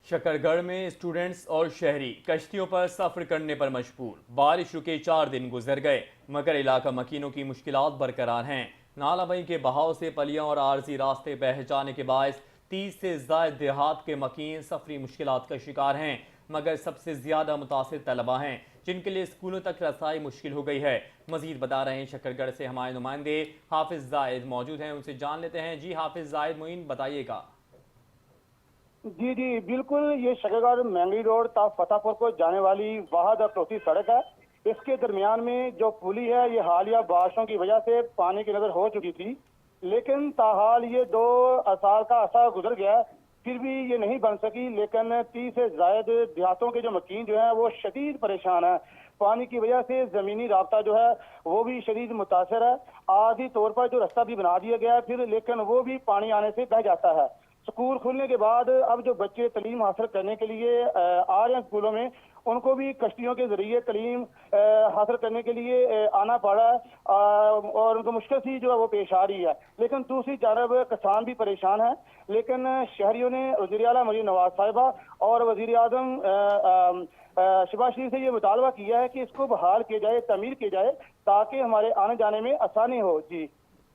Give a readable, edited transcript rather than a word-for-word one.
शकरगढ़ में स्टूडेंट्स और शहरी कश्तियों पर सफर करने पर मजबूर। बारिश रुके 4 दिन गुजर गए मगर इलाका मकीनों की मुश्किलात बरकरार हैं। नालाबई के बहाव से पलियां और आरजी रास्ते बह जाने के बायस 30 से ज्यादा देहात के मकीन सफरी मुश्किलात का शिकार हैं, मगर सबसे ज्यादा मुतासिर तलबा हैं जिनके लिए स्कूलों तक रसाई मुश्किल हो गई है। मजीद बता रहे हैं शकरगढ़ से हमारे नुमाइंदे हाफिज जायद मौजूद हैं, उनसे जान लेते हैं। जी हाफिज जायद मोइन, बताइएगा। जी जी बिल्कुल, ये शकरगढ़ मैंगरी रोड ता फतेहपुर को जाने वाली वाहद अप्रोची सड़क है। इसके दरमियान में जो पुली है ये हालिया बारिशों की वजह से पानी की नजर हो चुकी थी, लेकिन ताहाल ये 2 साल का अरसा गुजर गया, फिर भी ये नहीं बन सकी। लेकिन 30 से ज्यादा देहातों के जो मकीन जो है वो शदीद परेशान है। पानी की वजह से जमीनी राब्ता जो है वो भी शदीद मुतासर है। आधी तौर पर जो रास्ता भी बना दिया गया है फिर, लेकिन वो भी पानी आने से बह जाता है। स्कूल खुलने के बाद अब जो बच्चे तलीम हासिल करने के लिए आ रहे हैं स्कूलों में, उनको भी कश्तियों के जरिए तलीम हासिल करने के लिए आना पड़ा है और उनको मुश्किल सी जो है वो पेश आ रही है। लेकिन दूसरी जानब किसान भी परेशान है। लेकिन शहरियों ने वज़ीर आला मरीम नवाज साहिबा और वज़ीर आज़म शहबाज शरीफ से ये मुतालबा किया है कि इसको बहाल किया जाए, तमीर की जाए, ताकि हमारे आने जाने में आसानी हो। जी।